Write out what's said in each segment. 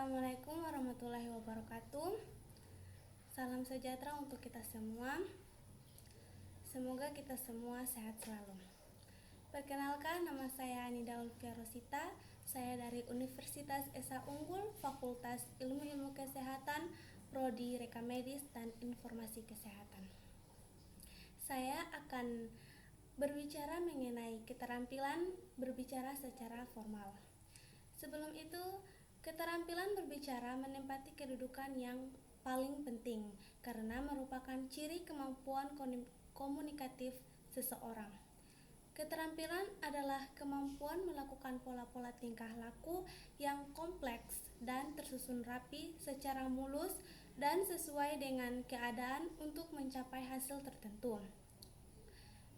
Assalamualaikum warahmatullahi wabarakatuh. Salam sejahtera untuk kita semua. Semoga kita semua sehat selalu. Perkenalkan, nama saya Anida Ulfia Rosita. Saya dari Universitas Esa Unggul, Fakultas Ilmu Kesehatan, Prodi Reka Medis dan Informasi Kesehatan. Saya akan berbicara mengenai keterampilan berbicara secara formal. Sebelum itu, keterampilan berbicara menempati kedudukan yang paling penting karena merupakan ciri kemampuan komunikatif seseorang. Keterampilan adalah kemampuan melakukan pola-pola tingkah laku yang kompleks dan tersusun rapi secara mulus dan sesuai dengan keadaan untuk mencapai hasil tertentu.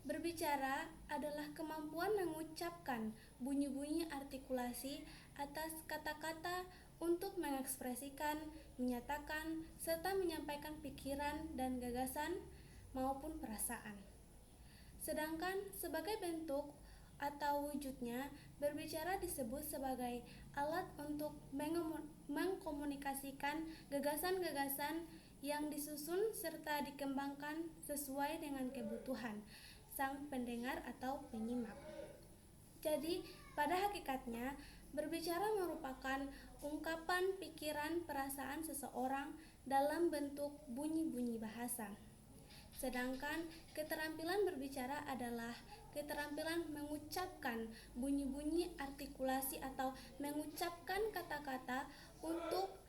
Berbicara adalah kemampuan mengucapkan bunyi-bunyi artikulasi atas kata-kata untuk mengekspresikan, menyatakan, serta menyampaikan pikiran dan gagasan maupun perasaan. Sedangkan sebagai bentuk atau wujudnya, berbicara disebut sebagai alat untuk mengkomunikasikan gagasan-gagasan yang disusun serta dikembangkan sesuai dengan kebutuhan sang pendengar atau penyimak. Jadi, pada hakikatnya, berbicara merupakan ungkapan pikiran perasaan seseorang dalam bentuk bunyi-bunyi bahasa. Sedangkan keterampilan berbicara adalah keterampilan mengucapkan bunyi-bunyi artikulasi atau mengucapkan kata-kata untuk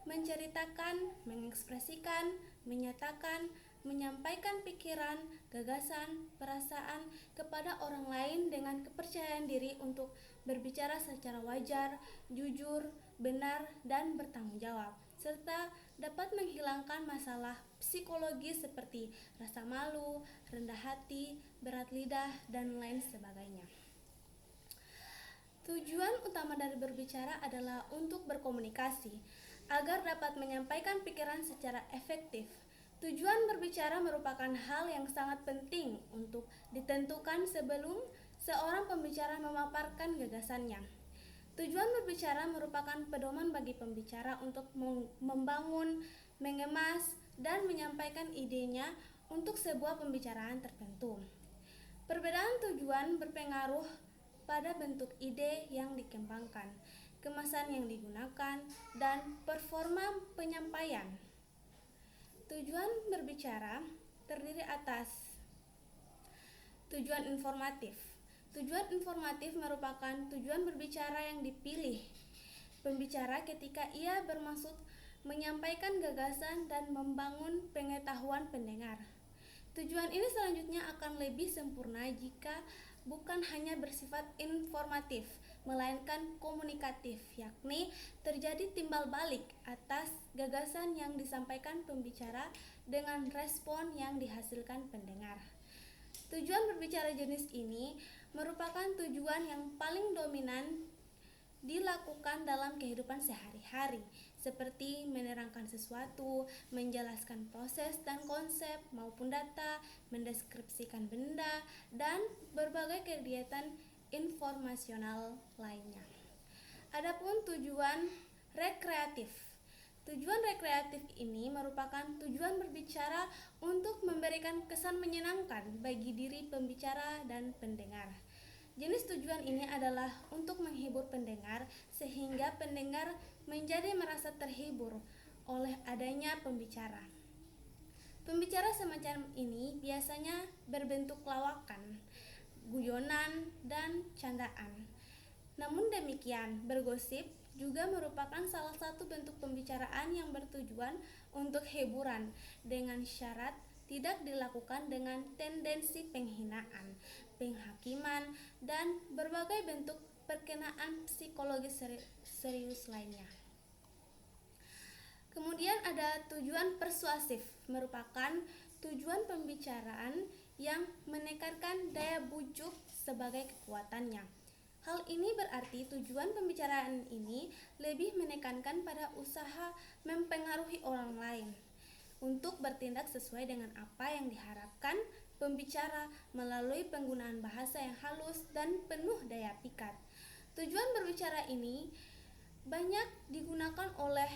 menceritakan, mengekspresikan, menyatakan, menyampaikan pikiran, gagasan, perasaan kepada orang lain dengan kepercayaan diri untuk berbicara secara wajar, jujur, benar, dan bertanggung jawab, serta dapat menghilangkan masalah psikologis seperti rasa malu, rendah hati, berat lidah, dan lain sebagainya. Tujuan utama dari berbicara adalah untuk berkomunikasi agar dapat menyampaikan pikiran secara efektif. Tujuan berbicara merupakan hal yang sangat penting untuk ditentukan sebelum seorang pembicara memaparkan gagasannya. Tujuan berbicara merupakan pedoman bagi pembicara untuk membangun, mengemas, dan menyampaikan idenya untuk sebuah pembicaraan tertentu. Perbedaan tujuan berpengaruh pada bentuk ide yang dikembangkan, kemasan yang digunakan, dan performa penyampaian. Tujuan berbicara terdiri atas tujuan informatif. Tujuan informatif merupakan tujuan berbicara yang dipilih pembicara ketika ia bermaksud menyampaikan gagasan dan membangun pengetahuan pendengar. Tujuan ini selanjutnya akan lebih sempurna jika bukan hanya bersifat informatif, melainkan komunikatif, yakni terjadi timbal balik atas gagasan yang disampaikan pembicara dengan respon yang dihasilkan pendengar. Tujuan berbicara jenis ini merupakan tujuan yang paling dominan dilakukan dalam kehidupan sehari-hari, seperti menerangkan sesuatu, menjelaskan proses dan konsep maupun data, mendeskripsikan benda, dan berbagai kegiatan informasional lainnya. Adapun tujuan rekreatif. Tujuan rekreatif ini merupakan tujuan berbicara untuk memberikan kesan menyenangkan bagi diri pembicara dan pendengar. Jenis tujuan ini adalah untuk menghibur pendengar sehingga pendengar menjadi merasa terhibur oleh adanya pembicara. Pembicara semacam ini biasanya berbentuk lawakan, guyonan, dan candaan. Namun demikian, bergosip juga merupakan salah satu bentuk pembicaraan yang bertujuan untuk hiburan dengan syarat tidak dilakukan dengan tendensi penghinaan, penghakiman, dan berbagai bentuk perkenaan psikologis serius lainnya. Kemudian ada tujuan persuasif, merupakan tujuan pembicaraan yang menekankan daya bujuk sebagai kekuatannya. Hal ini berarti tujuan pembicaraan ini lebih menekankan pada usaha mempengaruhi orang lain untuk bertindak sesuai dengan apa yang diharapkan pembicara melalui penggunaan bahasa yang halus dan penuh daya pikat. Tujuan berbicara ini banyak digunakan oleh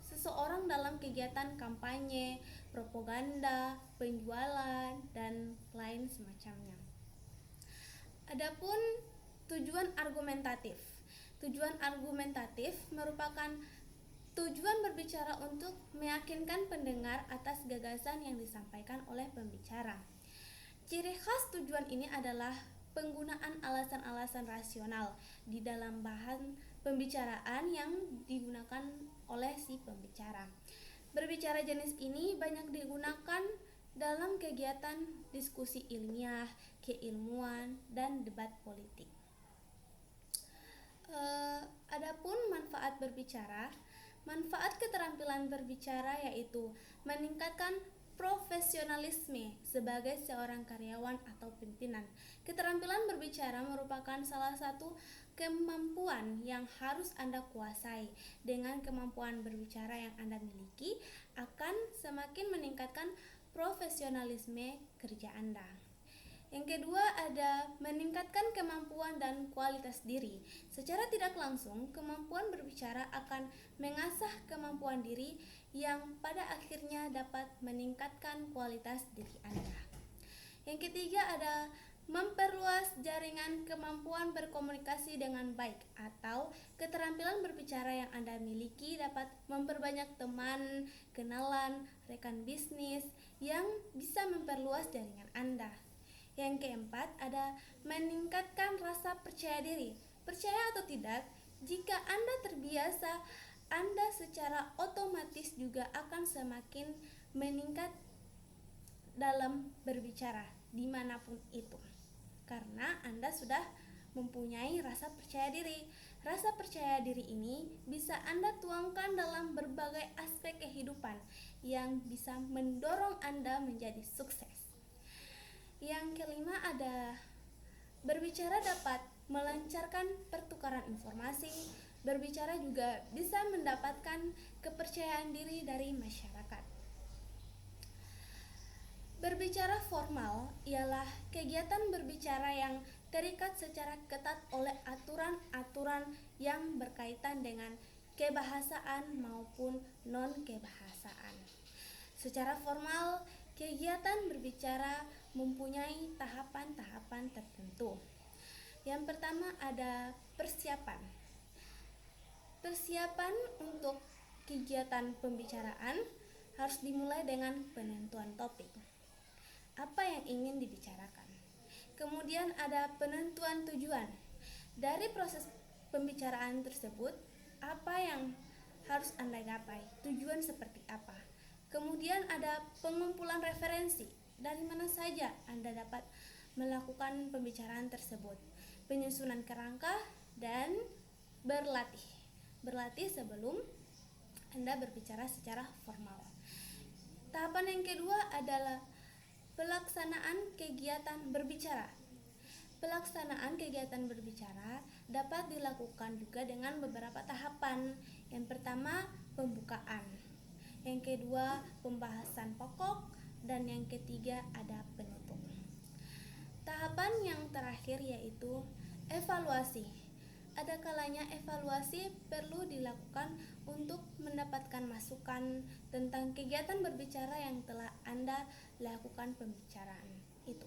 seseorang dalam kegiatan kampanye, propaganda, penjualan, dan lain semacamnya. Adapun tujuan argumentatif. Tujuan argumentatif merupakan tujuan berbicara untuk meyakinkan pendengar atas gagasan yang disampaikan oleh pembicara. Ciri khas tujuan ini adalah penggunaan alasan-alasan rasional di dalam bahan pembicaraan yang digunakan oleh si pembicara. Berbicara jenis ini banyak digunakan dalam kegiatan diskusi ilmiah, keilmuan, dan debat politik. Adapun manfaat berbicara, manfaat keterampilan berbicara yaitu meningkatkan profesionalisme sebagai seorang karyawan atau pimpinan. Keterampilan berbicara merupakan salah satu kemampuan yang harus Anda kuasai. Dengan kemampuan berbicara yang Anda miliki akan semakin meningkatkan profesionalisme kerja Anda. Yang kedua ada meningkatkan kemampuan dan kualitas diri. Secara tidak langsung, kemampuan berbicara akan mengasah kemampuan diri yang pada akhirnya dapat meningkatkan kualitas diri Anda. Yang ketiga ada memperluas jaringan kemampuan berkomunikasi dengan baik, atau keterampilan berbicara yang Anda miliki dapat memperbanyak teman, kenalan, rekan bisnis yang bisa memperluas jaringan Anda. Yang keempat ada meningkatkan rasa percaya diri. Percaya atau tidak, jika Anda terbiasa, Anda secara otomatis juga akan semakin meningkat dalam berbicara dimanapun itu, karena Anda sudah mempunyai rasa percaya diri. Rasa percaya diri ini bisa Anda tuangkan dalam berbagai aspek kehidupan yang bisa mendorong Anda menjadi sukses. Yang kelima ada berbicara dapat melancarkan pertukaran informasi. Berbicara juga bisa mendapatkan kepercayaan diri dari masyarakat. Berbicara formal ialah kegiatan berbicara yang terikat secara ketat oleh aturan-aturan yang berkaitan dengan kebahasaan maupun non-kebahasaan. Secara formal, kegiatan berbicara mempunyai tahapan-tahapan tertentu. Yang pertama ada persiapan. Persiapan untuk kegiatan pembicaraan harus dimulai dengan penentuan topik. Apa yang ingin dibicarakan? Kemudian ada penentuan tujuan. Dari proses pembicaraan tersebut, apa yang harus Anda gapai? Tujuan seperti apa? Kemudian ada pengumpulan referensi. Dari mana saja Anda dapat melakukan pembicaraan tersebut? Penyusunan kerangka dan berlatih. Berlatih sebelum Anda berbicara secara formal. Tahapan yang kedua adalah pelaksanaan kegiatan berbicara. Pelaksanaan kegiatan berbicara dapat dilakukan juga dengan beberapa tahapan. Yang pertama, pembukaan. Yang kedua, pembahasan pokok. Dan yang ketiga, ada penutup. Tahapan yang terakhir yaitu evaluasi. Ada kalanya evaluasi perlu dilakukan untuk mendapatkan masukan tentang kegiatan berbicara yang telah Anda lakukan pembicaraan itu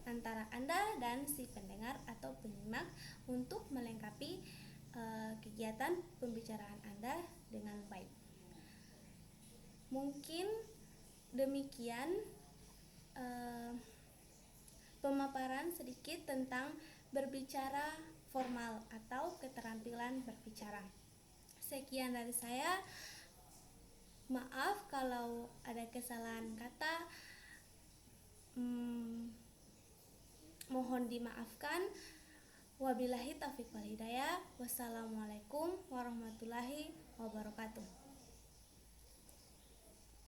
antara Anda dan si pendengar atau penyimak untuk melengkapi kegiatan pembicaraan Anda dengan baik. Mungkin demikian pemaparan sedikit tentang berbicara formal atau keterampilan berbicara. Sekian dari saya. Maaf kalau ada kesalahan kata. Mohon dimaafkan. Wabillahi taufiq wal hidayah. Wassalamualaikum warahmatullahi wabarakatuh.